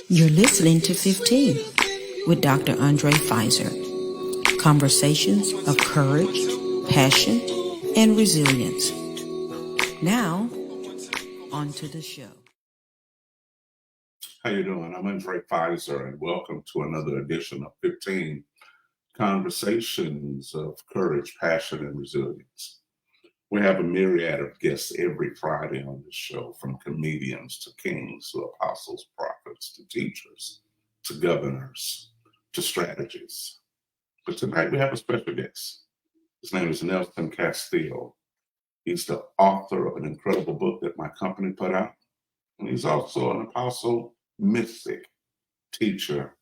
You're listening to 15 with Dr. Andre Fizer. Conversations of courage, passion, and resilience. Now, on to the show. How you doing? I'm Andre Fizer, and welcome to another edition of 15 Conversations of Courage, Passion, and Resilience. We have a myriad of guests every Friday on this show, from comedians to kings to apostles, prophets to teachers to governors to strategists. But tonight we have a special guest. His name is Nelson Castille. He's the author of an incredible book that my company put out, and he's also an apostle, mystic, teacher.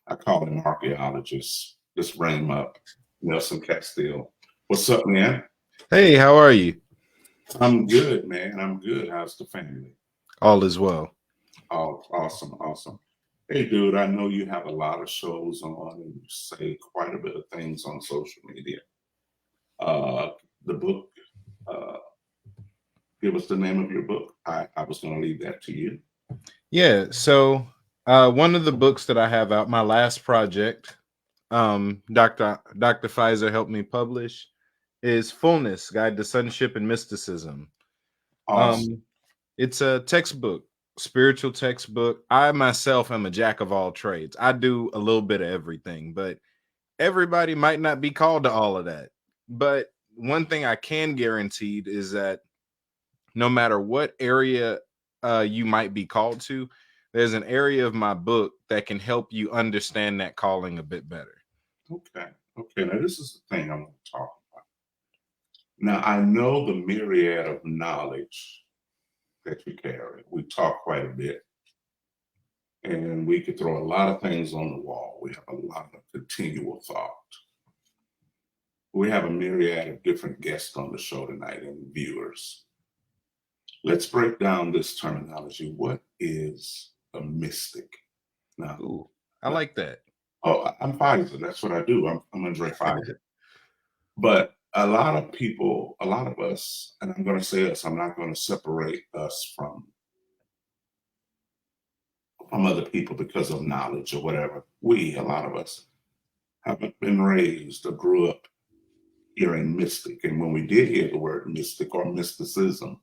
I call him archaeologist. Just bring him up. Nelson Castille. What's up, man? Hey, how are you? I'm good, man. I'm good. How's the family? All is well. Oh, awesome. Hey, dude, I know you have a lot of shows on and you say quite a bit of things on social media. The book, give us the name of your book. I was going to leave that to you. Yeah, so one of the books that I have out, my last project, Dr. Fizer helped me publish, is Fullness, Guide to Sonship and Mysticism. Awesome. It's a textbook, spiritual textbook. I myself am a jack of all trades. I do a little bit of everything, but everybody might not be called to all of that. But one thing I can guarantee is that no matter what area you might be called to, there's an area of my book that can help you understand that calling a bit better. Okay. Now, this is the thing I want to talk about. Now, I know the myriad of knowledge that you carry. We talk quite a bit, and we could throw a lot of things on the wall. We have a lot of continual thought. We have a myriad of different guests on the show tonight and viewers. Let's break down this terminology. What is a mystic? Now, Ooh, I like that. Oh, I'm Fizer. That's what I do. I'm Andre Fizer. But a lot of people, a lot of us, and I'm going to say us, I'm not going to separate us from other people because of knowledge or whatever. A lot of us, haven't been raised or grew up hearing mystic. And when we did hear the word mystic or mysticism,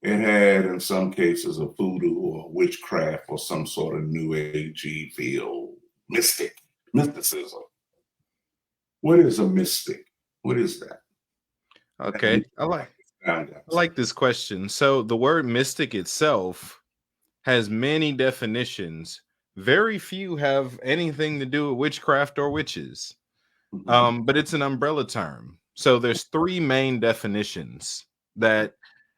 it had in some cases a voodoo or witchcraft or some sort of new agey feel. Mysticism. What is a mystic? What is that? Okay, I like this question. So the word mystic itself has many definitions. Very few have anything to do with witchcraft or witches. But it's an umbrella term. So there's three main definitions that,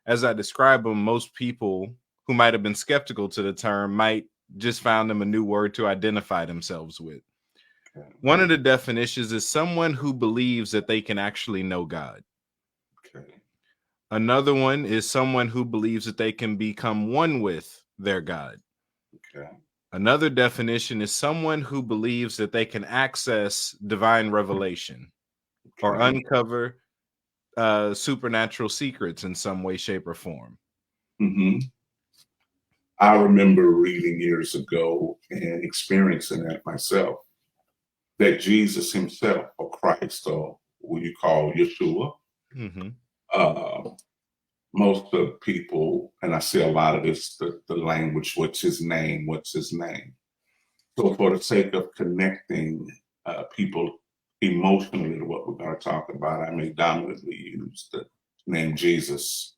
as I describe them, most people who might have been skeptical to the term might just found them a new word to identify themselves with. One of the definitions is someone who believes that they can actually know God. Okay. Another one is someone who believes that they can become one with their God. Okay. Another definition is someone who believes that they can access divine revelation or uncover supernatural secrets in some way, shape, or form. Mm-hmm. I remember reading years ago and experiencing that myself, that Jesus himself, or Christ, or what you call Yeshua, most of people, and I see a lot of this, the language, what's his name? So for the sake of connecting people emotionally to what we're going to talk about, I may dominantly use the name Jesus.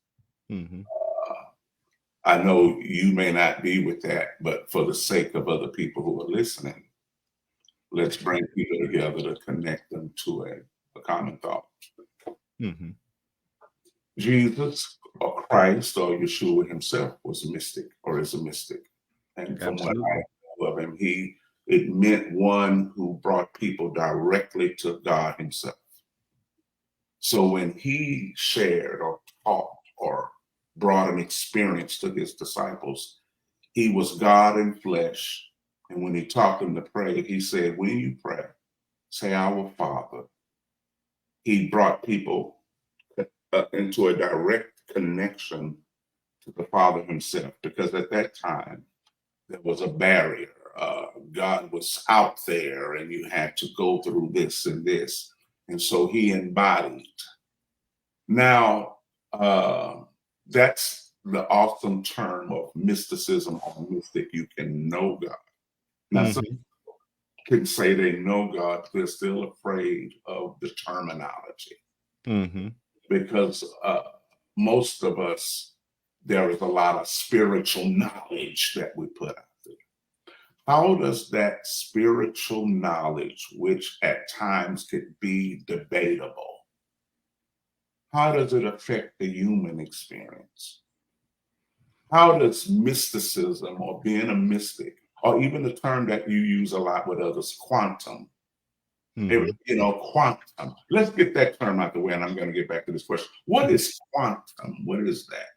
I know you may not be with that, but for the sake of other people who are listening, let's bring people together to connect them to a common thought. Jesus or Christ or Yeshua himself was a mystic or is a mystic. And from what I know of him, it meant one who brought people directly to God himself. So when he shared or taught or brought an experience to his disciples, he was God in flesh. And when he taught them to pray, he said, when you pray, say, Our Father. He brought people into a direct connection to the Father himself, because at that time, there was a barrier. God was out there and you had to go through this and this. And so he embodied. Now, that's the awesome term of mysticism or mystic. You can know God. Now, some people can say they know God, they're still afraid of the terminology because most of us, there is a lot of spiritual knowledge that we put out there. How does that spiritual knowledge, which at times could be debatable, how does it affect the human experience? How does mysticism or being a mystic, or even the term that you use a lot with others, quantum, quantum. Let's get that term out the way, and I'm going to get back to this question. What is quantum? What is that?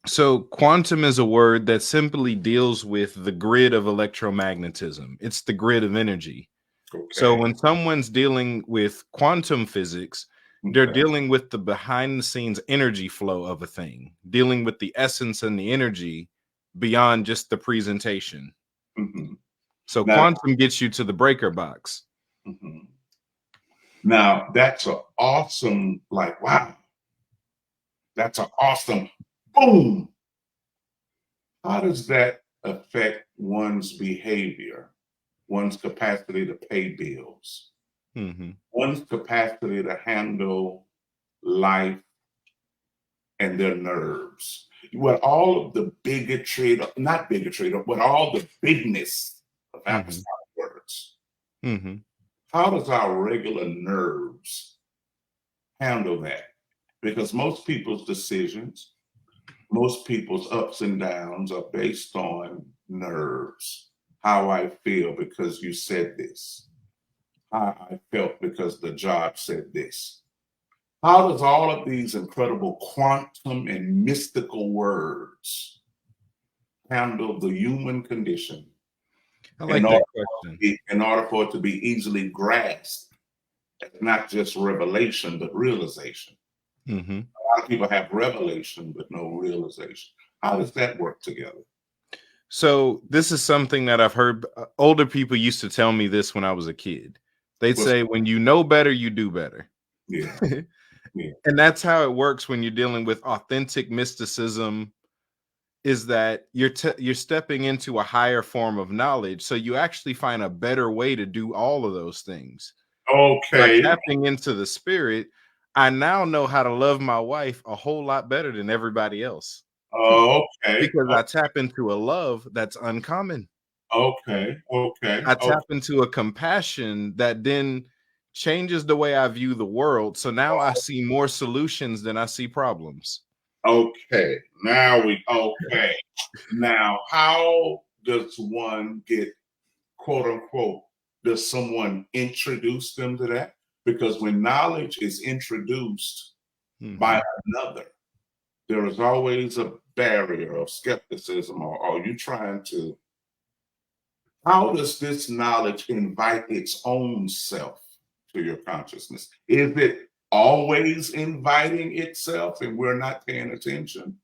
So quantum is a word that simply deals with the grid of electromagnetism. It's the grid of energy. Okay. So when someone's dealing with quantum physics, they're dealing with the behind the scenes energy flow of a thing, dealing with the essence and the energy beyond just the presentation. So now, quantum gets you to the breaker box. Now that's an awesome, wow. That's an awesome boom. How does that affect one's behavior, one's capacity to pay bills, one's capacity to handle life and their nerves? With all of the bigotry, not bigotry, but all the bigness of apostolic words, how does our regular nerves handle that? Because most people's decisions, most people's ups and downs are based on nerves. How I feel because you said this. How I felt because the job said this. How does all of these incredible quantum and mystical words handle the human condition in order for it to be easily grasped? Not just revelation, but realization. A lot of people have revelation, but no realization. How does that work together? So this is something that I've heard older people used to tell me this when I was a kid. They'd say, when you know better, you do better. Yeah. And that's how it works when you're dealing with authentic mysticism, is that you're stepping into a higher form of knowledge. So you actually find a better way to do all of those things. Okay. By tapping into the spirit, I now know how to love my wife a whole lot better than everybody else. Okay. Because I tap into a love that's uncommon. Okay. I tap into a compassion that then changes the way I view the world. So now I see more solutions than I see problems. Okay. Now how does one get, quote unquote, does someone introduce them to that? Because when knowledge is introduced by another, there is always a barrier of skepticism, or are you trying to, how does this knowledge invite its own self to your consciousness? Is it always inviting itself and we're not paying attention?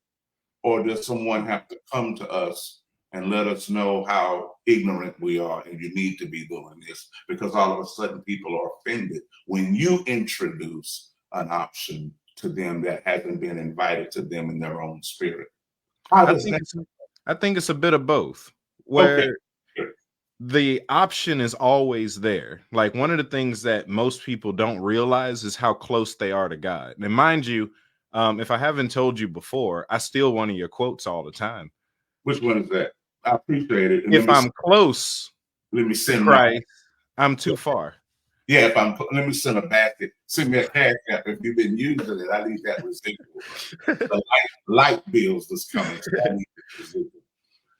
Or does someone have to come to us and let us know how ignorant we are and you need to be doing this? Because all of a sudden people are offended when you introduce an option to them that hasn't been invited to them in their own spirit. I think it's a bit of both, where the option is always there. Like, one of the things that most people don't realize is how close they are to God. And mind you, if I haven't told you before, I steal one of your quotes all the time. Which one is that? I appreciate it. And if I'm close, let me send Christ, I'm too far. Yeah, let me send a basket. Send me a cash app. If you've been using it, I need that residual. The light bills that's coming. So I need residual.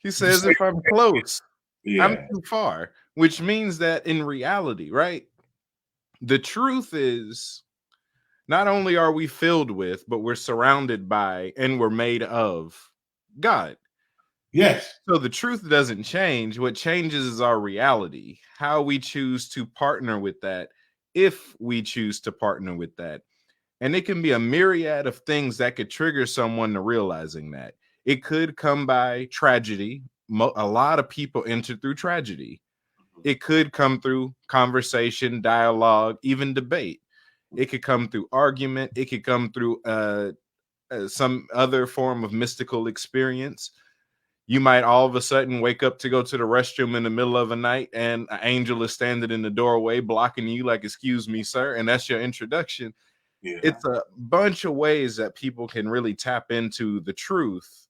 He says, if I'm close, I'm too far, which means that in reality, right? The truth is, not only are we filled with, but we're surrounded by, and we're made of God. Yes. So the truth doesn't change. What changes is our reality, how we choose to partner with that, if we choose to partner with that. And it can be a myriad of things that could trigger someone to realizing that. It could come by tragedy, a lot of people enter through tragedy. It could come through conversation, dialogue, even debate. It could come through argument. It could come through some other form of mystical experience. You might all of a sudden wake up to go to the restroom in the middle of the night and an angel is standing in the doorway blocking you like, excuse me, sir. And that's your introduction. Yeah. It's a bunch of ways that people can really tap into the truth.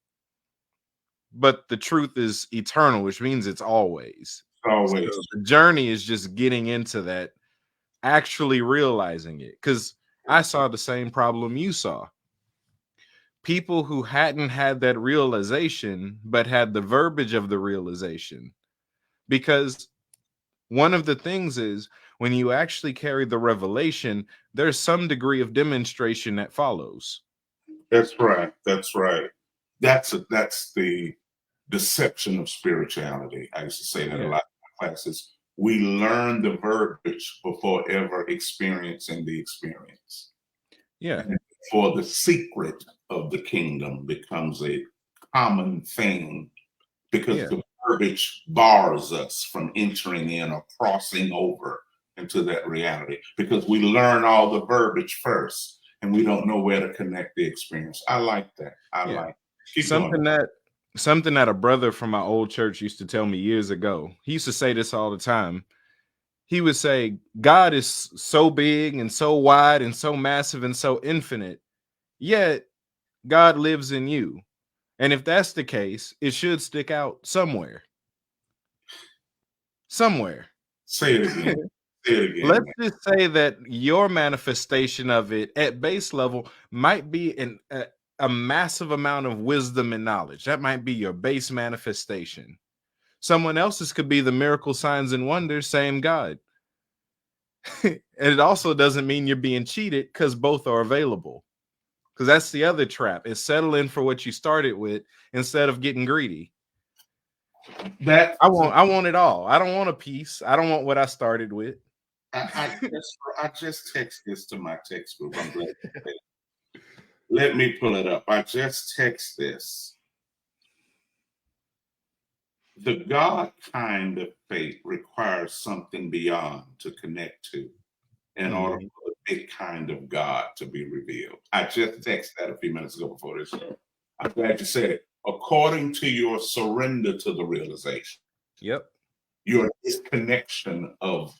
But the truth is eternal, which means it's always. Always. So the journey is just getting into that, actually realizing it. Because I saw the same problem you saw. People who hadn't had that realization, but had the verbiage of the realization. Because one of the things is when you actually carry the revelation, there's some degree of demonstration that follows. That's right. That's right. That's the deception of spirituality. I used to say that a lot in my classes. We learn the verbiage before ever experiencing the experience. Yeah. And for the secret of the kingdom becomes a common thing because the verbiage bars us from entering in or crossing over into that reality because we learn all the verbiage first and we don't know where to connect the experience. I like that. I like something that a brother from my old church used to tell me years ago. He used to say this all the time. He would say, God is so big and so wide and so massive and so infinite, yet God lives in you. And if that's the case, it should stick out somewhere. Somewhere. Say it again. Say it again. Let's just say that your manifestation of it at base level might be a massive amount of wisdom and knowledge. That might be your base manifestation. Someone else's could be the miracle, signs, and wonders, same God. And it also doesn't mean you're being cheated because both are available. Because that's the other trap, is settling for what you started with instead of getting greedy. I want it all. I don't want a piece. I don't want what I started with. I just text this to my text group. I'm glad. Let me pull it up. I just text this. The God kind of faith requires something beyond to connect to in order for the big kind of God to be revealed. I just texted that a few minutes ago before this show. I'm glad you said it. According to your surrender to the realization. Yep. Your disconnection of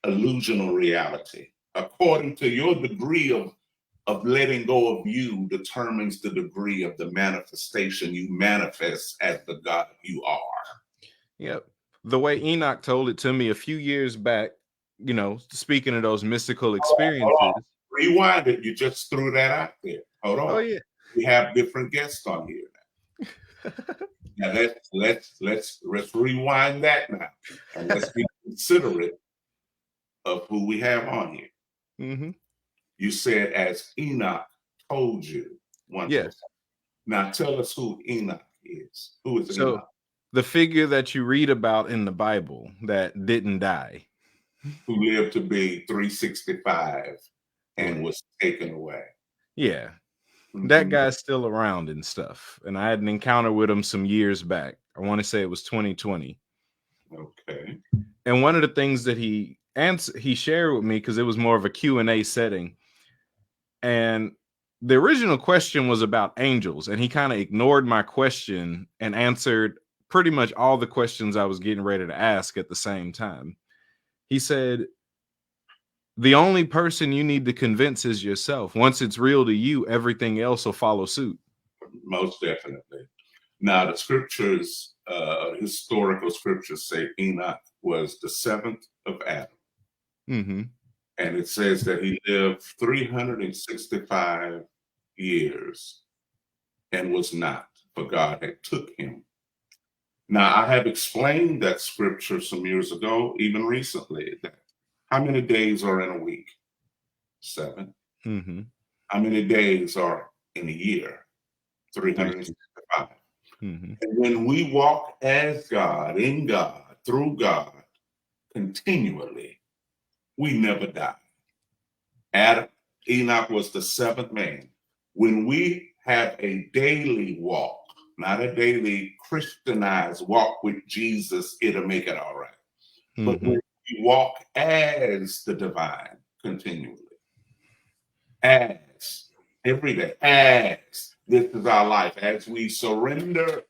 illusional reality. According to your degree of letting go of you determines the degree of the manifestation you manifest as the God you are. Yep. The way Enoch told it to me a few years back, you know, speaking of those mystical experiences. Hold on. Rewind it. You just threw that out there. Hold on. Oh, yeah. We have different guests on here now. Now let's rewind that now. And let's be considerate of who we have on here. Mm-hmm. You said as Enoch told you once. Yes. Now tell us who Enoch is. Who is Enoch? The figure that you read about in the Bible that didn't die. Who lived to be 365 and was taken away. Yeah. Mm-hmm. That guy's still around and stuff. And I had an encounter with him some years back. I want to say it was 2020. Okay. And one of the things that he shared with me, because it was more of a Q&A setting, and the original question was about angels, and he kind of ignored my question and answered pretty much all the questions I was getting ready to ask at the same time. He said, the only person you need to convince is yourself. Once it's real to you, everything else will follow suit. Most definitely. Now, the scriptures, historical scriptures say Enoch was the seventh of Adam. Mm-hmm. And it says that he lived 365 years and was not, for God had took him. Now, I have explained that scripture some years ago, even recently, that how many days are in a week? 7. Mm-hmm. How many days are in a year? 365. Mm-hmm. And when we walk as God, in God, through God, continually, we never die. Enoch was the seventh man. When we have a daily walk not a daily Christianized walk with Jesus, it'll make it all right. But when you walk as the divine continually, as every day, as this is our life, as we surrender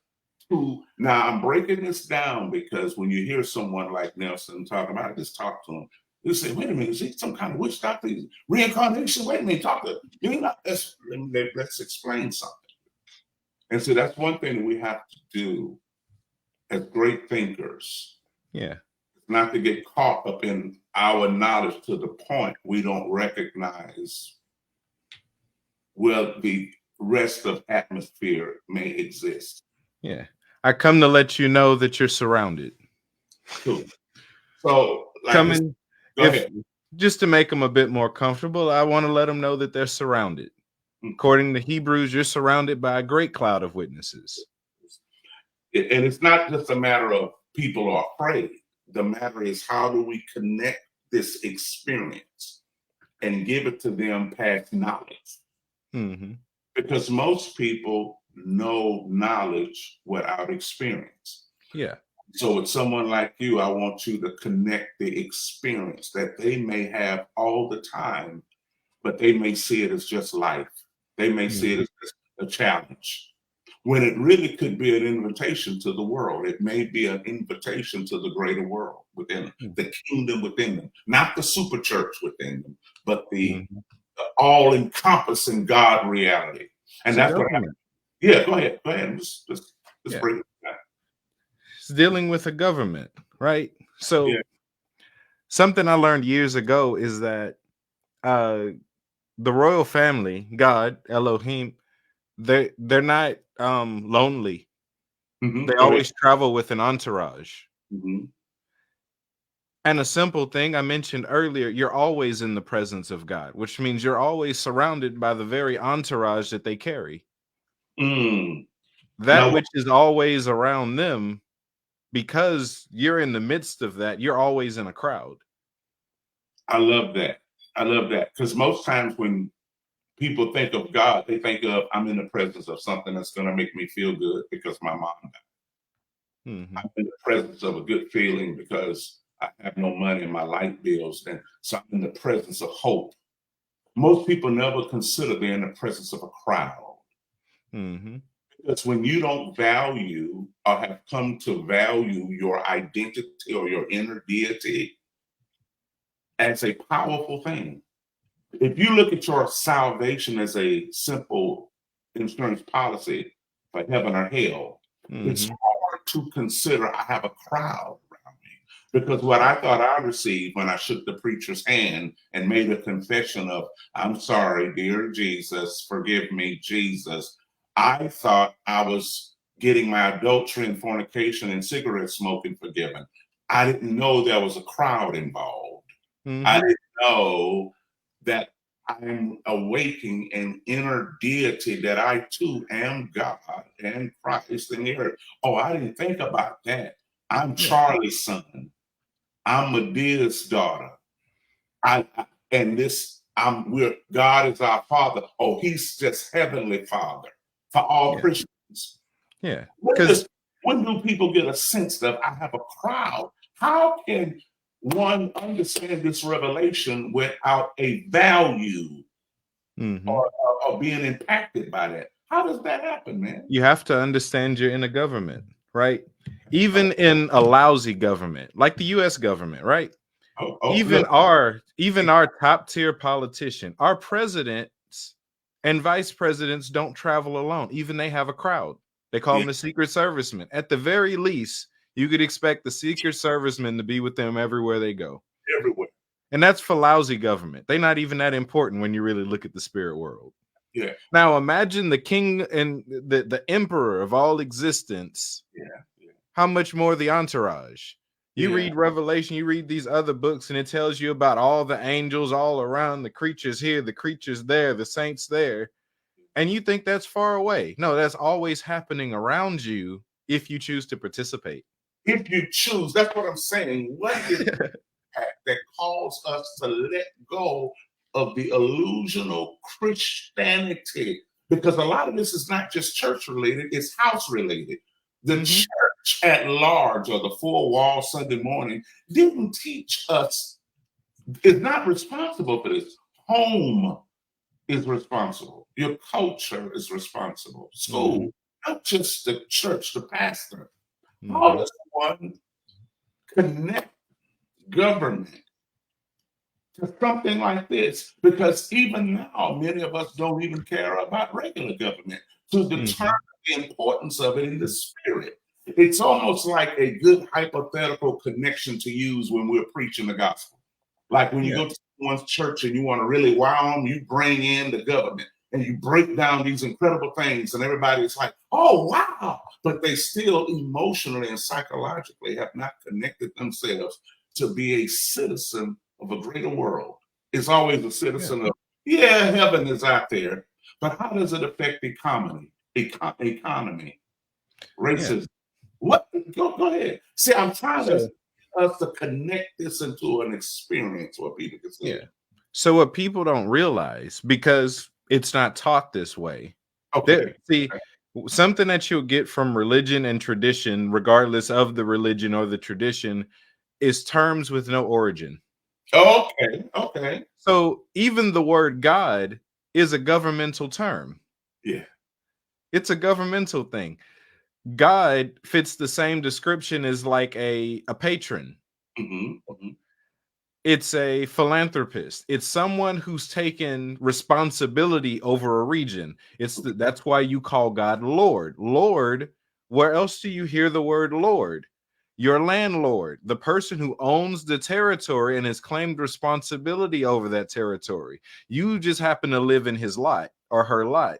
to. Now, I'm breaking this down because when you hear someone like Nelson talk about it, just talk to him. You say, wait a minute, is he some kind of witch doctor? Reincarnation? Wait a minute, talk to you. Let's explain something. And so that's one thing that we have to do as great thinkers. Yeah. Not to get caught up in our knowledge to the point we don't recognize where the rest of atmosphere may exist. Yeah. I come to let you know that you're surrounded. Cool. So, like just to make them a bit more comfortable, I want to let them know that they're surrounded. According to Hebrews, you're surrounded by a great cloud of witnesses. And it's not just a matter of people are afraid. The matter is, how do we connect this experience and give it to them past knowledge? Because most people know knowledge without experience. Yeah. So with someone like you, I want you to connect the experience that they may have all the time, but they may see it as just life. They may see it as just a challenge, when it really could be an invitation to the world. It may be an invitation to the greater world within them, the kingdom within them, not the super church within them, but the all-encompassing God reality. And that's what happened. Yeah, go ahead. Just break it down. It's dealing with a government, right? So something I learned years ago is that the royal family, God, Elohim, they're not lonely. They always travel with an entourage. And a simple thing I mentioned earlier, you're always in the presence of God, which means you're always surrounded by the very entourage that they carry. That which is always around them, because you're in the midst of that, you're always in a crowd. I love that. Because most times when people think of God, they think of, I'm in the presence of something that's going to make me feel good because my mom died. I'm in the presence of a good feeling because I have no money in my light bills. And so I'm in the presence of hope. Most people never consider they're in the presence of a crowd. Because when you don't value or have come to value your identity or your inner deity as a powerful thing, if you look at your salvation as a simple insurance policy for heaven or hell, it's hard to consider I have a crowd around me. Because what I thought I received when I shook the preacher's hand and made a confession of, I'm sorry, dear Jesus, forgive me, Jesus, I thought I was getting my adultery and fornication and cigarette smoking forgiven. I didn't know there was a crowd involved. I didn't know that I'm awakening an inner deity, that I too am God and Christ in the earth. Oh, I didn't think about that. I'm Charlie's son. I'm Medea's daughter. God is our Father. Oh, he's just Heavenly Father for all Christians. Yeah. When do people get a sense that I have a crowd? How can one understand this revelation without a value or being impacted by that? How does that happen, man? You have to understand you're in a government, right? Even in a lousy government, like the U.S. government, right? Even our top tier politician, our presidents and vice presidents don't travel alone. Even they have a crowd. They call them the Secret Servicemen. At the very least, you could expect the Secret Servicemen to be with them everywhere they go. Everywhere. And that's for lousy government. They're not even that important when you really look at the spirit world. Yeah. Now imagine the king and the emperor of all existence. Yeah. How much more the entourage? You read Revelation, you read these other books, and it tells you about all the angels all around, the creatures here, the creatures there, the saints there. And you think that's far away. No, that's always happening around you if you choose to participate. If you choose, that's what I'm saying. What is it that calls us to let go of the illusional Christianity? because a lot of this is not just church related, it's house related. The church at large, or the four wall Sunday morning, didn't teach us, is not responsible for this. Home is responsible. Your culture is responsible. School, not just the church, the pastor. How does one connect government to something like this? Because even now, many of us don't even care about regular government to determine the importance of it in the spirit. It's almost like a good hypothetical connection to use when we're preaching the gospel. Like when you go to someone's church and you want to really wow them, you bring in the government and you break down these incredible things, and everybody's like, oh, wow. But they still emotionally and psychologically have not connected themselves to be a citizen of a greater world. It's always a citizen of, heaven is out there. But how does it affect economy, racism? What? Go ahead. See, I'm trying us to connect this into an experience where people can see it. So what people don't realize, because it's not taught this way. Something that you'll get from religion and tradition, regardless of the religion or the tradition, is terms with no origin. Okay. So even the word God is a governmental term. Yeah. It's a governmental thing. God fits the same description as like a patron. It's a philanthropist. It's someone who's taken responsibility over a region. That's why you call God Lord. Lord, where else do you hear the word Lord? Your landlord, the person who owns the territory and has claimed responsibility over that territory. You just happen to live in his lot or her lot.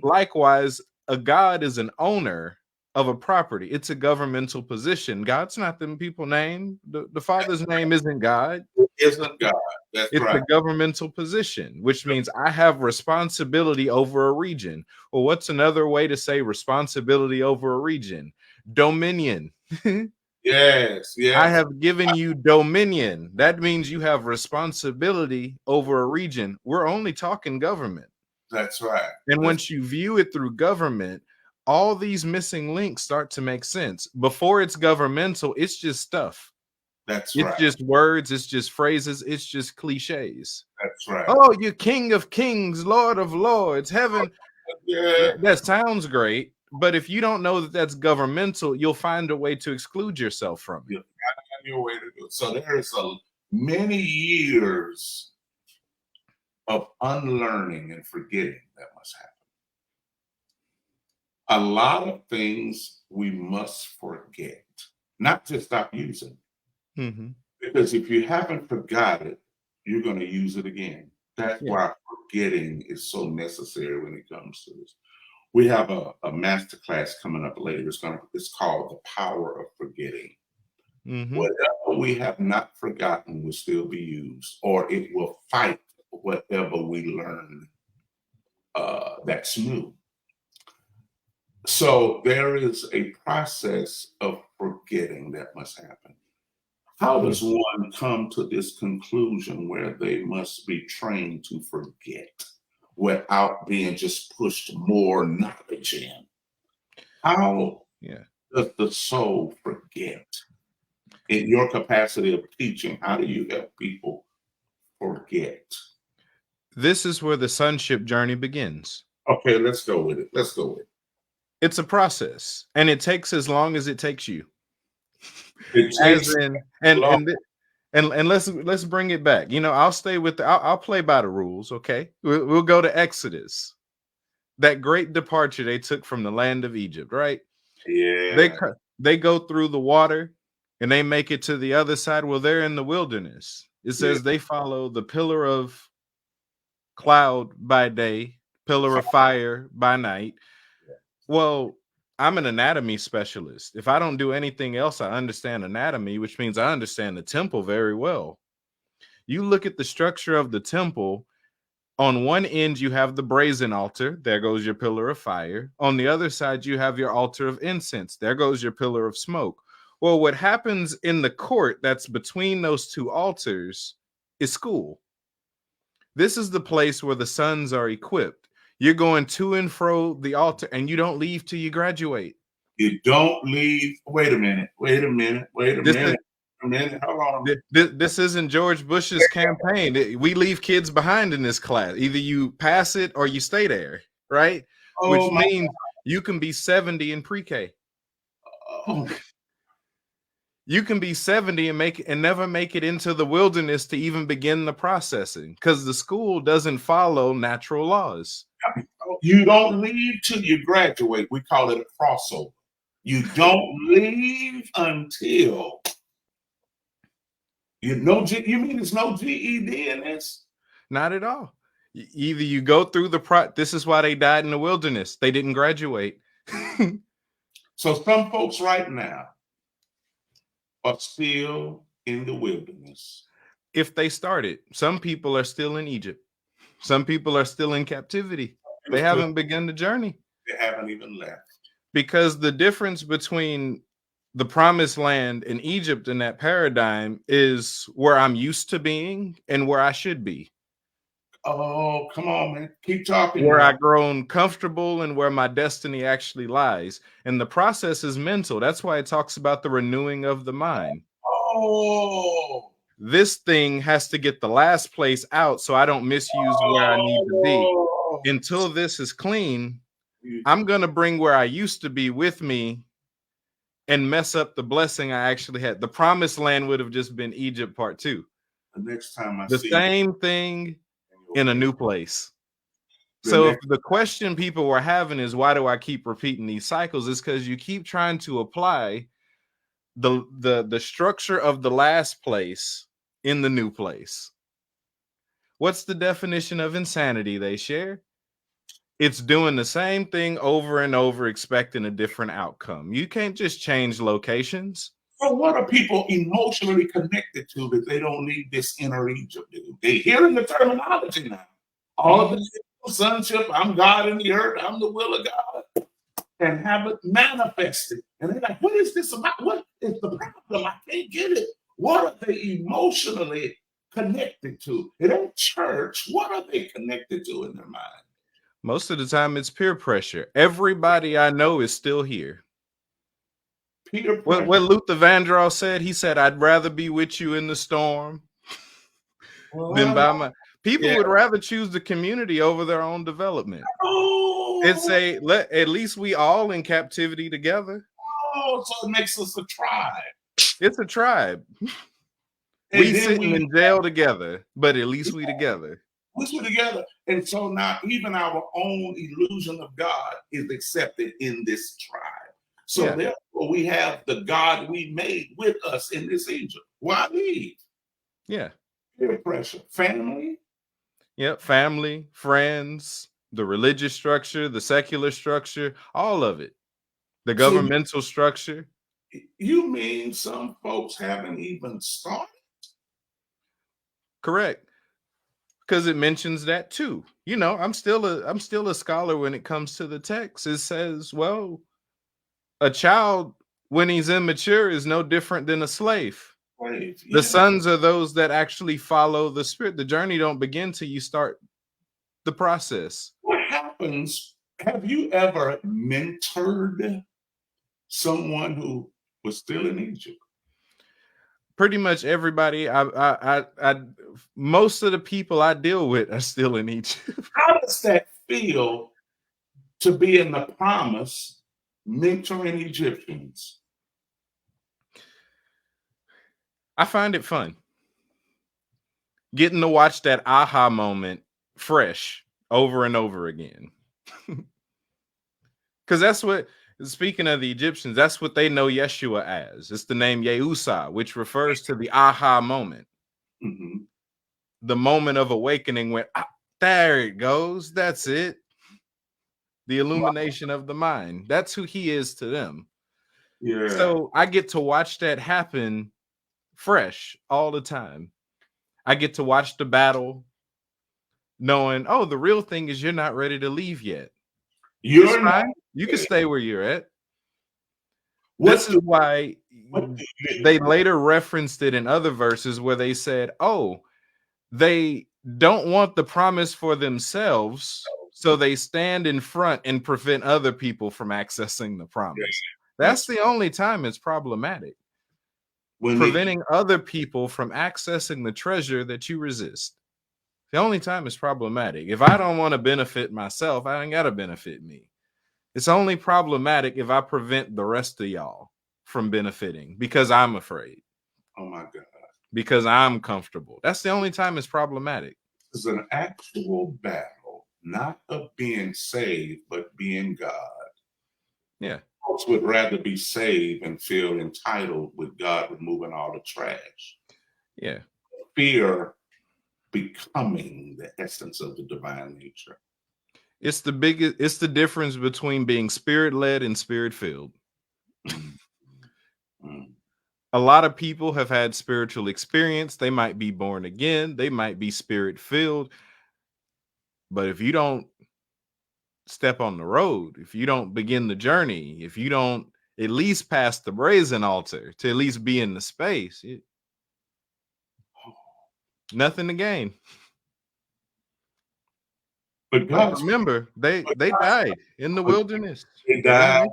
Likewise, a God is an owner of a property. It's a governmental position. God's not the people name. The Father's name isn't God. It isn't God. It's a governmental position, which means I have responsibility over a region. Well, what's another way to say responsibility over a region? Dominion. Yes. I have given you dominion. That means you have responsibility over a region. We're only talking government. That's right. And once you view it through government, all these missing links start to make sense. Before it's governmental, it's just stuff. It's just words, it's just phrases, it's just cliches. That's right. Oh, you're King of Kings, Lord of Lords, heaven. That sounds great. But if you don't know that that's governmental, you'll find a way to exclude yourself from it. You'll find your way to do it. So there is many years of unlearning and forgetting that must happen. A lot of things we must forget, not just stop using. Because if you haven't forgot it, you're going to use it again. That's why forgetting is so necessary when it comes to this. We have a master class coming up later. It's called The Power of Forgetting. Whatever we have not forgotten will still be used, or it will fight whatever we learn that's new. So there is a process of forgetting that must happen. How does one come to this conclusion where they must be trained to forget without being just pushed more knowledge in? How does the soul forget? In your capacity of teaching, how do you help people forget? This is where the sonship journey begins. Okay, let's go with it. It's a process, and it takes as long as it takes you. And let's bring it back. I'll stay with I'll play by the rules. Okay, we'll go to Exodus, that great departure they took from the land of Egypt, right? Yeah. They go through the water and they make it to the other side. Well, they're in the wilderness. It says they follow the pillar of cloud by day, pillar of fire by night. Well, I'm an anatomy specialist. If I don't do anything else, I understand anatomy, which means I understand the temple very well. You look at the structure of the temple. On one end, you have the brazen altar. There goes your pillar of fire. On the other side, you have your altar of incense. There goes your pillar of smoke. Well, what happens in the court that's between those two altars is school. This is the place where the sons are equipped. You're going to and fro the altar, and you don't leave till you graduate. You don't leave. Wait a minute. Hold on. This isn't George Bush's campaign. We leave kids behind in this class. Either you pass it or you stay there, right? Which means you can be 70 in pre-K. You can be 70 and never make it into the wilderness to even begin the processing, because the school doesn't follow natural laws. You don't leave till you graduate. We call it a crossover. You don't leave until you mean there's no GED in this? Not at all. Either you go through this is why they died in the wilderness. They didn't graduate. So some folks right now are still in the wilderness. If they started, some people are still in Egypt. Some people are still in captivity. They haven't begun the journey. They haven't even left. Because the difference between the promised land and Egypt in that paradigm is where I'm used to being and where I should be. Oh, come on, man. Keep talking. Where I've grown comfortable and where my destiny actually lies. And the process is mental. That's why it talks about the renewing of the mind. Oh. This thing has to get the last place out so I don't misuse where I need to be. Until this is clean, I'm going to bring where I used to be with me and mess up the blessing I actually had. The promised land would have just been Egypt part 2. The next time the same thing in a new place. So if the question people were having is, why do I keep repeating these cycles? It's because you keep trying to apply the structure of the last place in the new place. What's the definition of insanity they share? It's doing the same thing over and over, expecting a different outcome. You can't just change locations. So what are people emotionally connected to that they don't need this inner Egypt, dude? They're hearing the terminology now. All of the sonship, I'm God in the earth, I'm the will of God, and have it manifested. And they're like, what is this about? What is the problem? I can't get it. What are they emotionally connected to? It ain't church. What are they connected to in their mind? Most of the time, it's peer pressure. Everybody I know is still here. What Luther Vandross said, he said, I'd rather be with you in the storm than by my... People would rather choose the community over their own development. It's at least we all in captivity together. Oh, so it makes us a tribe. It's a tribe. We sitting in jail together, but at least we together. We're together. And so now even our own illusion of God is accepted in this tribe. So therefore we have the God we made with us in this Egypt. Why leave? Yeah. Peer pressure. Family. Yep. Family, friends, the religious structure, the secular structure, all of it. The governmental structure. You mean some folks haven't even started? Correct. Because it mentions that too. You know, I'm still a scholar when it comes to the text. It says, well, a child when he's immature is no different than a slave. Right. The sons are those that actually follow the spirit. The journey don't begin till you start the process. What happens? Have you ever mentored someone who was still in Egypt? Pretty much everybody. Most of the people I deal with are still in Egypt. How does that feel to be in the promise, mentoring Egyptians? I find it fun. Getting to watch that aha moment fresh over and over again. Because that's what, speaking of the Egyptians, that's what they know Yeshua as. It's the name Yehusa, which refers to the aha moment. Mm-hmm. The moment of awakening when, there it goes. That's it. The illumination of the mind. That's who he is to them. Yeah. So I get to watch that happen fresh all the time. I get to watch the battle knowing, oh, the real thing is you're not ready to leave yet. You're not. You can stay where you're at. This is why they later referenced it in other verses where they said, oh, they don't want the promise for themselves, so they stand in front and prevent other people from accessing the promise. That's the only time it's problematic. Preventing other people from accessing the treasure that you resist. The only time it's problematic. If I don't want to benefit myself, I ain't got to benefit me. It's only problematic if I prevent the rest of y'all from benefiting because I'm afraid. Oh my God. Because I'm comfortable. That's the only time it's problematic. It's an actual battle, not of being saved, but being God. Yeah. Folks would rather be saved and feel entitled with God removing all the trash. Yeah. Fear becoming the essence of the divine nature. It's the difference between being spirit-led and spirit-filled. A lot of people have had spiritual experience. They might be born again. They might be spirit-filled. But if you don't step on the road, if you don't begin the journey, if you don't at least pass the brazen altar to at least be in the space, nothing to gain. But remember, they died in the wilderness. They died.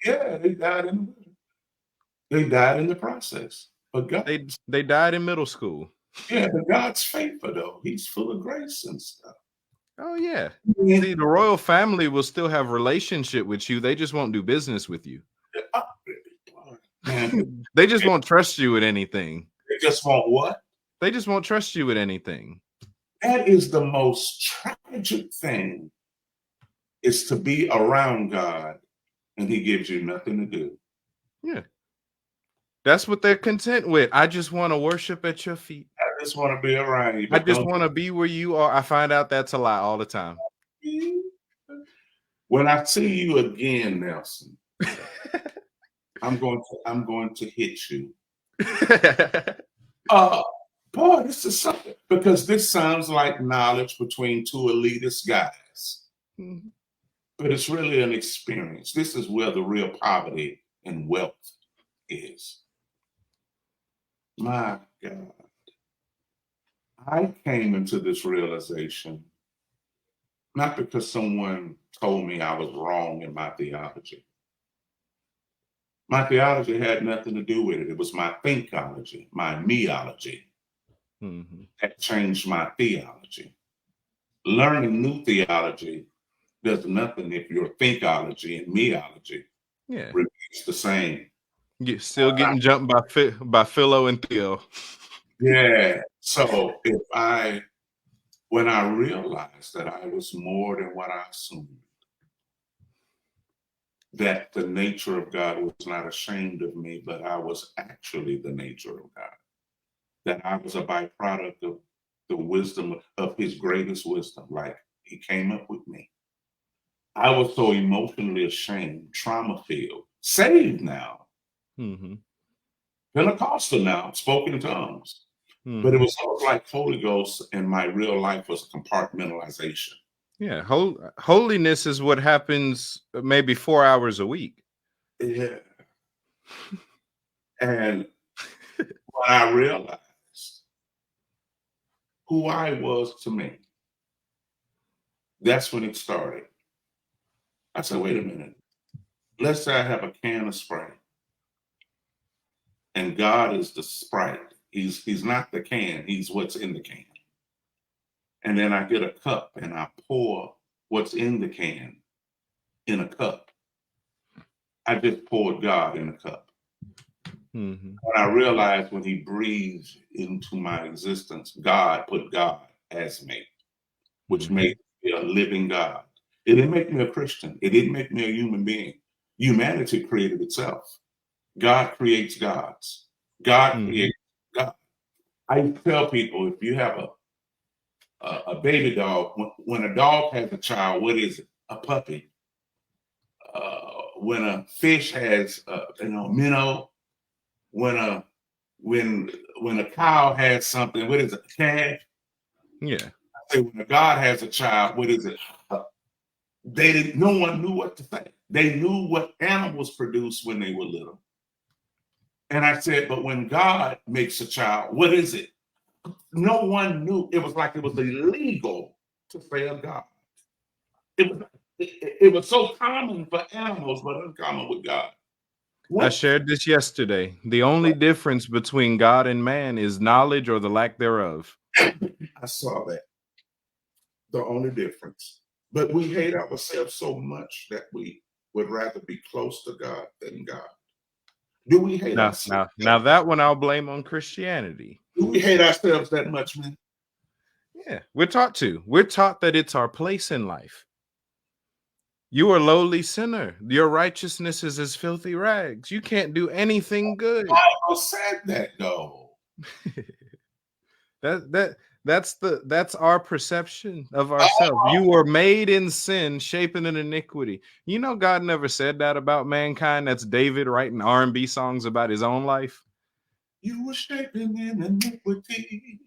Yeah, they died in the wilderness. They died in the process. But God, they died in middle school. Yeah, but God's faithful though. He's full of grace and stuff. Oh yeah. See, the royal family will still have relationship with you. They just won't do business with you. They just won't trust you with anything. They just won't what? They just won't trust you with anything. That is the most tragic thing, is to be around God and he gives you nothing to do. Yeah. That's what they're content with. I just want to worship at your feet. I just want to be around you. I just want to be where you are. I find out that's a lie all the time. When I see you again, Nelson, I'm going to hit you. Boy, this is something, because this sounds like knowledge between two elitist guys. Mm-hmm. But it's really an experience. This is where the real poverty and wealth is. My God. I came into this realization not because someone told me I was wrong in my theology. My theology had nothing to do with it. It was my thinkology, my meology, that changed my theology. Learning new theology does nothing if your thinkology and meology remains the same. You're still getting jumped by Philo and Theo. Yeah. So when I realized that I was more than what I assumed, that the nature of God was not ashamed of me, but I was actually the nature of God, that I was a byproduct of the wisdom of his greatest wisdom, like he came up with me. I was so emotionally ashamed, trauma-filled, saved now, Pentecostal now, spoken in tongues. But it was almost like Holy Ghost, and my real life was compartmentalization. Yeah, holiness is what happens maybe 4 hours a week. Yeah. And when I realized who I was to me, that's when it started. I said, wait a minute. Let's say I have a can of Sprite, and God is the Sprite. He's not the can, he's what's in the can. And then I get a cup and I pour what's in the can in a cup. I just poured God in a cup. And I realized when he breathed into my existence, God put God as me, which made me a living God. It didn't make me a Christian. It didn't make me a human being. Humanity created itself. God creates gods. God creates God. I tell people, if you have a baby dog, when a dog has a child, what is it? A puppy. When a fish has minnow, when a cow has something, what is it? A calf. Yeah. I say when a God has a child, what is it? No one knew what to say. They knew what animals produced when they were little. And I said, but when God makes a child, what is it? No one knew. It was like it was illegal to say a God. It was so common for animals, but uncommon with God. I shared this yesterday. The only difference between God and man is knowledge or the lack thereof. I saw that. The only difference. But we hate ourselves so much that we would rather be close to God than God. Do we hate ourselves? Now that one I'll blame on Christianity. Do we hate ourselves that much, man? Yeah, we're taught to. We're taught that it's our place in life. You are a lowly sinner. Your righteousness is as filthy rags. You can't do anything good. The Bible said that, though. That's our perception of ourselves. You were made in sin, shapen in iniquity. You know, God never said that about mankind. That's David writing R&B songs about his own life. You were shapen in iniquity.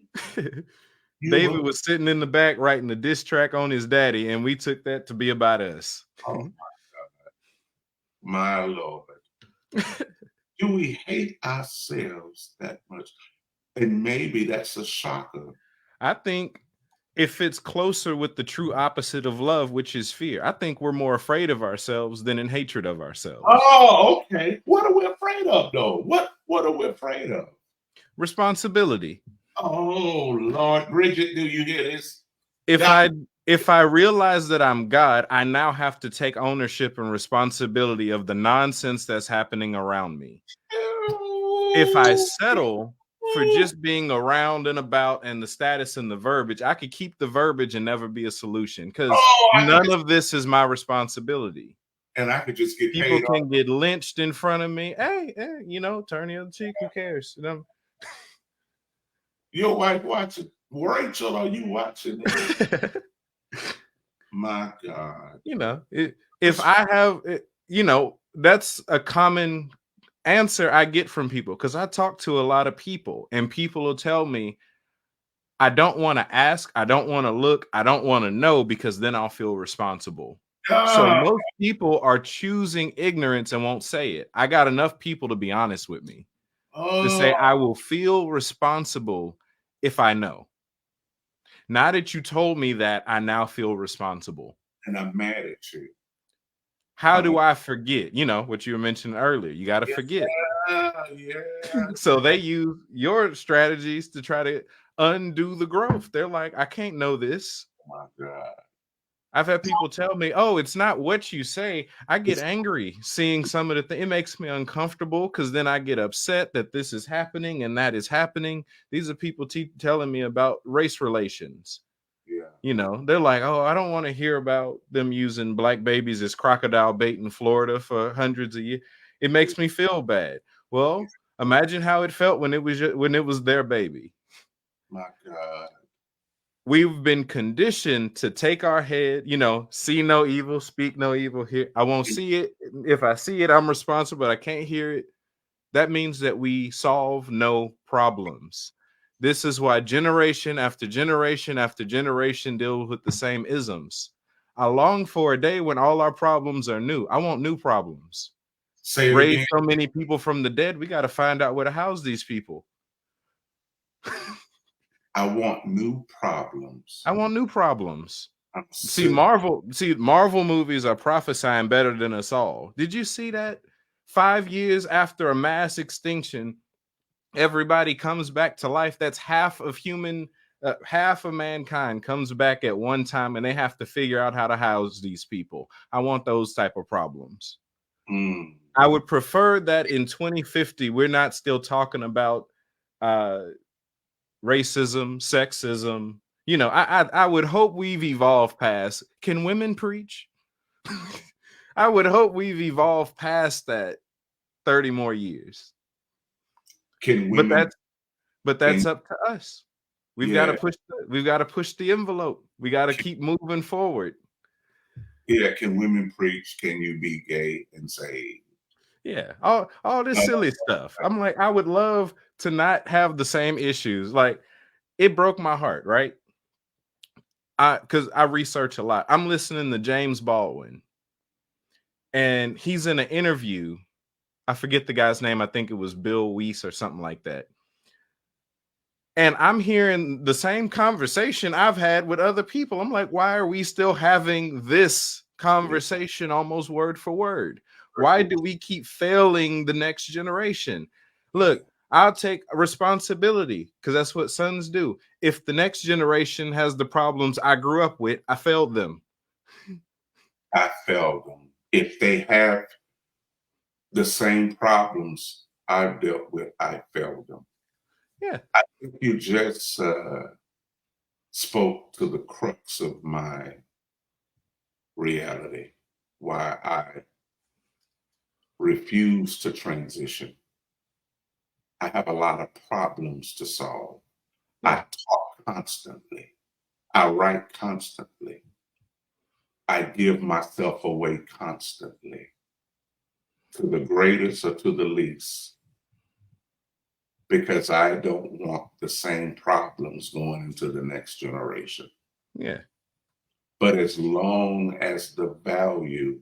David was sitting in the back writing a diss track on his daddy, and we took that to be about us. Oh my God. My Lord. Do we hate ourselves that much? And maybe that's a shocker. I think it fits closer with the true opposite of love, which is fear. I think we're more afraid of ourselves than in hatred of ourselves. Oh, okay. What are we afraid of, though? What are we afraid of? Responsibility. Oh, Lord. Bridget, do you hear this? If I realize that I'm God, I now have to take ownership and responsibility of the nonsense that's happening around me. If I settle for just being around and about and the status and the verbiage, I could keep the verbiage and never be a solution because none of this is my responsibility. And I could just get people can get lynched in front of me. Hey, you know, turn the other cheek. Who cares? You know? Your wife watching. Rachel, are you watching? My God. You know, if I have, you know, that's a common answer I get from people because I talk to a lot of people and people will tell me, I don't want to ask, I don't want to look, I don't want to know because then I'll feel responsible. So most people are choosing ignorance and won't say it. I got enough people to be honest with me to say I will feel responsible if I know. Now that you told me that, I now feel responsible. And I'm mad at you. How do I forget? You know, what you were mentioning earlier. You got to forget. Yeah. So they use your strategies to try to undo the growth. They're like, I can't know this. Oh my God. I've had people tell me, oh, it's not what you say. I get angry seeing some of the things. It makes me uncomfortable because then I get upset that this is happening and that is happening. These are people telling me about race relations. Yeah. You know, they're like, oh, I don't want to hear about them using black babies as crocodile bait in Florida for hundreds of years. It makes me feel bad. Well, imagine how it felt when it was their baby. My God. We've been conditioned to take our head, you know, see no evil, speak no evil here. I won't see it. If I see it, I'm responsible, but I can't hear it. That means that we solve no problems. This is why generation after generation after generation deal with the same isms. I long for a day when all our problems are new. I want new problems. Raise so many people from the dead. We got to find out where to house these people. I want new problems. I want new problems. See, Marvel movies are prophesying better than us all. Did you see that? 5 years after a mass extinction, everybody comes back to life. That's half of mankind comes back at one time, and they have to figure out how to house these people. I want those type of problems. I would prefer that in 2050, we're not still talking about racism, sexism. You know, I would hope we've evolved past. Can women preach? I would hope we've evolved past that 30 more years. Can women? But that's up to us. We've got to push the envelope. We got to keep moving forward. Yeah, can women preach? Can you be gay and saved? Yeah, all this silly stuff. I'm like, I would love to not have the same issues. Like, it broke my heart, right? Because I research a lot. I'm listening to James Baldwin, and he's in an interview. I forget the guy's name. I think it was Bill Weiss or something like that. And I'm hearing the same conversation I've had with other people. I'm like, why are we still having this conversation almost word for word? Why do we keep failing the next generation? Look, I'll take responsibility because that's what sons do. If the next generation has the problems I grew up with, I failed them. I failed them. If they have the same problems I've dealt with, I failed them. Yeah. I think you just spoke to the crux of my reality, why I refuse to transition. I have a lot of problems to solve. Yeah. I talk constantly. I write constantly. I give myself away constantly to the greatest or to the least because I don't want the same problems going into the next generation. Yeah. But as long as the value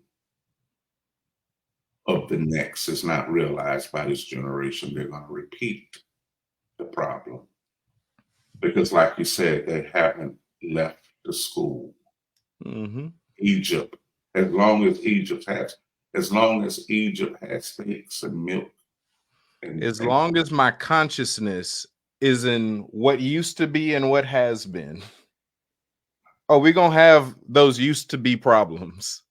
of the next is not realized by this generation, they're going to repeat the problem. Because, like you said, they haven't left the school. Mm-hmm. Egypt, as long as Egypt has steaks and milk, as long as my consciousness is in what used to be and what has been, oh, we're gonna have those used to be problems.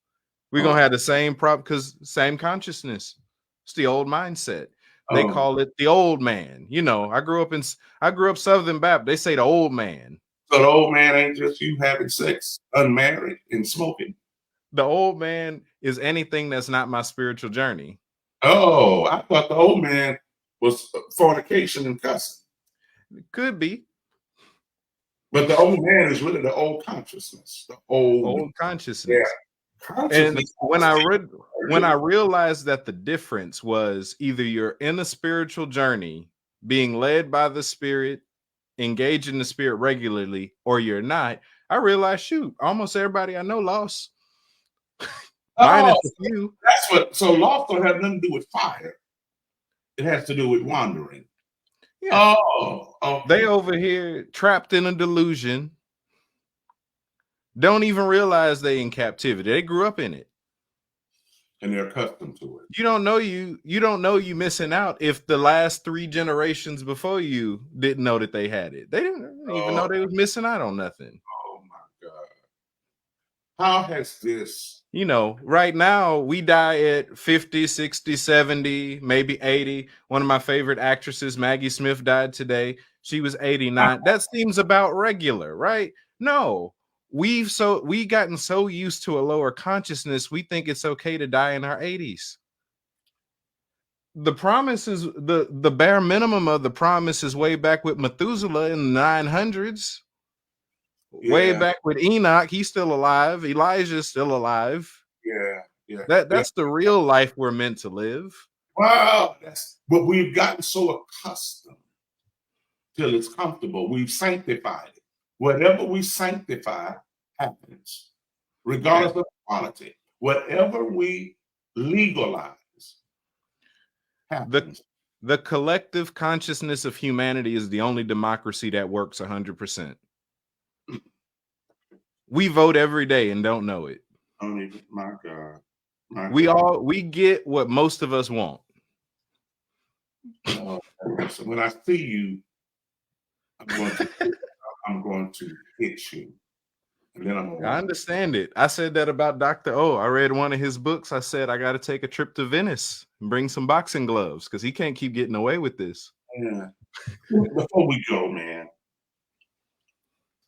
We're gonna have the same problem because same consciousness. It's the old mindset. They call it the old man. You know, I grew up Southern Baptist. They say the old man. So the old man ain't just you having sex, unmarried, and smoking. The old man is anything that's not my spiritual journey. Oh, I thought the old man was fornication and cussing. Could be. But the old man is really the old consciousness. The old consciousness. Yeah. Consciousness. And when I realized that the difference was either you're in a spiritual journey, being led by the spirit, engaging the spirit regularly, or you're not, I realized, shoot, almost everybody I know lost. Minus a few. That's what. So lost don't have nothing to do with fire. It has to do with wandering. Yeah. Okay. They over here trapped in a delusion. Don't even realize they in captivity. They grew up in it. And they're accustomed to it. You don't know you missing out if the last 3 generations before you didn't know that they had it. They didn't even know they was missing out on nothing. Oh my God. How has this? You know, right now we die at 50, 60, 70, maybe 80. One of my favorite actresses, Maggie Smith, died today. She was 89. That seems about regular, right? No. We've gotten so used to a lower consciousness, we think it's okay to die in our 80s. The promise is the bare minimum of the promise is way back with Methuselah in the 900s. Yeah. Way back with Enoch, he's still alive. Elijah's still alive. Yeah. That's the real life we're meant to live. Wow, but we've gotten so accustomed till it's comfortable. We've sanctified it. Whatever we sanctify happens, regardless of quality. Whatever we legalize happens. The collective consciousness of humanity is the only democracy that works 100%. We vote every day and don't know it. My God. We get what most of us want. So when I see you, I'm going to hit you. And then I understand it. I said that about Dr. O. I read one of his books. I said, I got to take a trip to Venice and bring some boxing gloves because he can't keep getting away with this. Yeah. Before we go, man,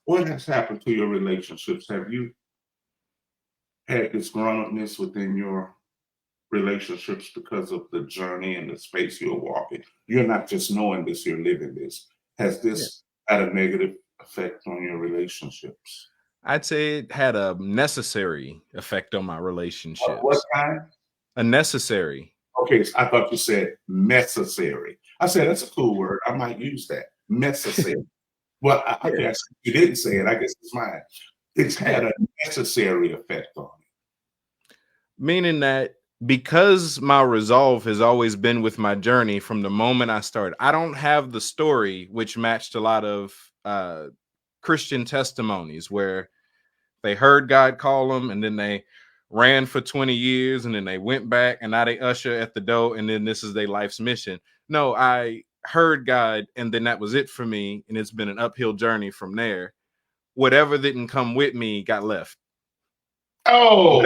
what has happened to your relationships? Have you had this grown-upness within your relationships because of the journey and the space you're walking? You're not just knowing this, you're living this. Has this had a negative effect on your relationships? I'd say it had a necessary effect on my relationships. What kind? A necessary. Okay, so I thought you said necessary. I said that's a cool word. I might use that. Necessary. Well, I guess you didn't say it. I guess it's mine. It's had a necessary effect on it. Meaning that because my resolve has always been with my journey from the moment I started. I don't have the story which matched a lot of Christian testimonies where they heard God call them and then they ran for 20 years and then they went back and now they usher at the door and then this is their life's mission. No, I heard God and then that was it for me. And it's been an uphill journey from there. Whatever didn't come with me got left. Oh,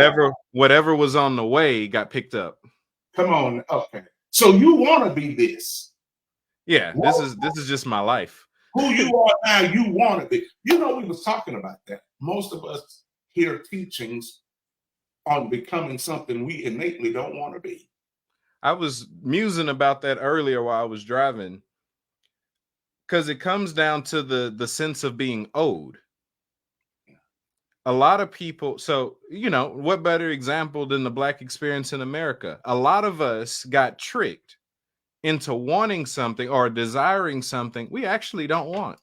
whatever was on the way got picked up. Come on. Okay. So you want to be this. Yeah, this is just my life. Who you are now, you want to be. You know, we was talking about that. Most of us hear teachings on becoming something we innately don't want to be. I was musing about that earlier while I was driving, because it comes down to the sense of being owed. A lot of people, so, you know, what better example than the Black experience in America? A lot of us got tricked into wanting something or desiring something we actually don't want,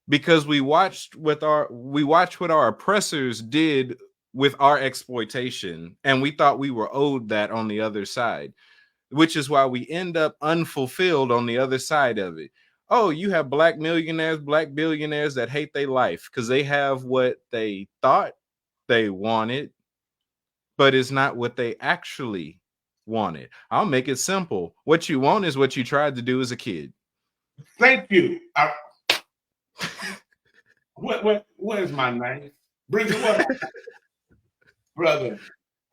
because we watched what our oppressors did with our exploitation, and we thought we were owed that on the other side, which is why we end up unfulfilled on the other side of it. Oh, you have Black millionaires, Black billionaires that hate their life because they have what they thought they wanted, but it's not what they actually wanted. I'll make it simple. What you want is what you tried to do as a kid. Thank you. Where's my name? Bridget, what? Brother,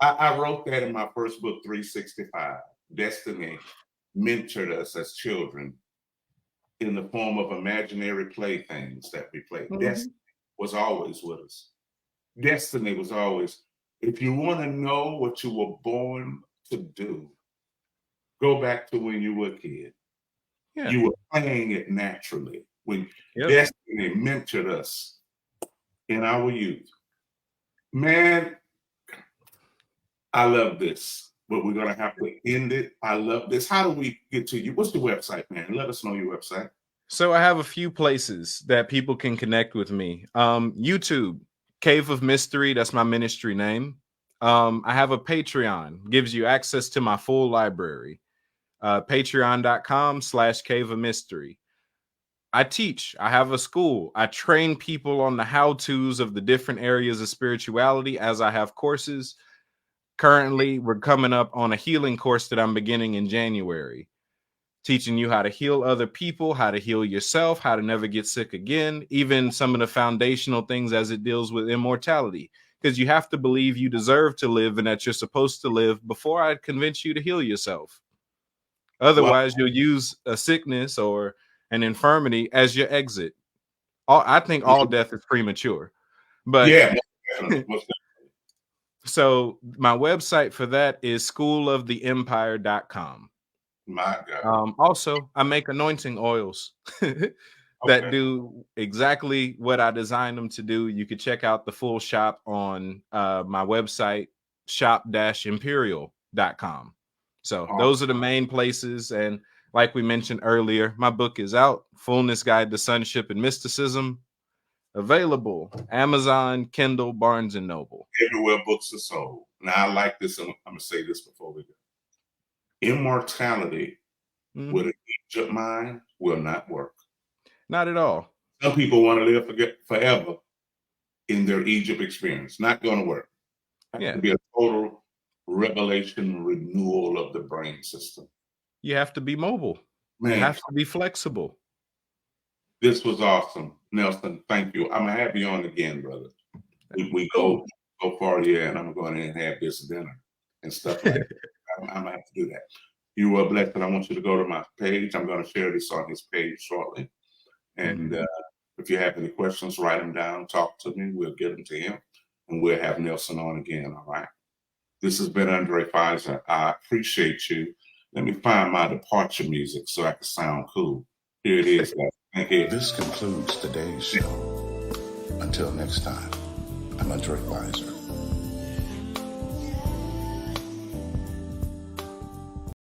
I wrote that in my first book, 365. Destiny mentored us as children in the form of imaginary playthings that we played. Mm-hmm. Destiny was always with us. Destiny was always, if you want to know what you were born to do, go back to when you were a kid. Yeah. You were playing it naturally. When Destiny mentored us in our youth. Man, I love this, but we're going to have to end it. I love this. How do we get to you? What's the website, man? Let us know your website. So I have a few places that people can connect with me. YouTube, Cave of Mystery. That's my ministry name. I have a Patreon, gives you access to my full library. Patreon.com/Cave of Mystery. I teach. I have a school. I train people on the how-tos of the different areas of spirituality as I have courses. Currently, we're coming up on a healing course that I'm beginning in January, teaching you how to heal other people, how to heal yourself, how to never get sick again, even some of the foundational things as it deals with immortality, because you have to believe you deserve to live and that you're supposed to live before I convince you to heal yourself. Otherwise, you'll use a sickness or an infirmity as your exit. I think all death is premature, but yeah. So my website for that is schooloftheempire.com. My God. Also, I make anointing oils that do exactly what I designed them to do. You could check out the full shop on my website, shop-imperial.com. So those are the main places. And like we mentioned earlier, my book is out, Fullness Guide to Sonship and Mysticism. Available Amazon, Kindle, Barnes and Noble. Everywhere books are sold. Now I like this, and I'm going to say this before we go. Immortality with an Egypt mind will not work. Not at all. Some people want to live forever in their Egypt experience. Not going to work. It has to be a total revelation renewal of the brain system. You have to be mobile. Man. You have to be flexible. This was awesome. Nelson, thank you. I'm going to have you on again, brother. We go far, and I'm going to have this dinner and stuff like that. I'm going to have to do that. You were blessed, and I want you to go to my page. I'm going to share this on his page shortly. And if you have any questions, write them down, talk to me. We'll get them to him, and we'll have Nelson on again, all right? This has been Andre Fizer. I appreciate you. Let me find my departure music so I can sound cool. Here it is, guys. This concludes today's show. Until next time, I'm Andre Fizer.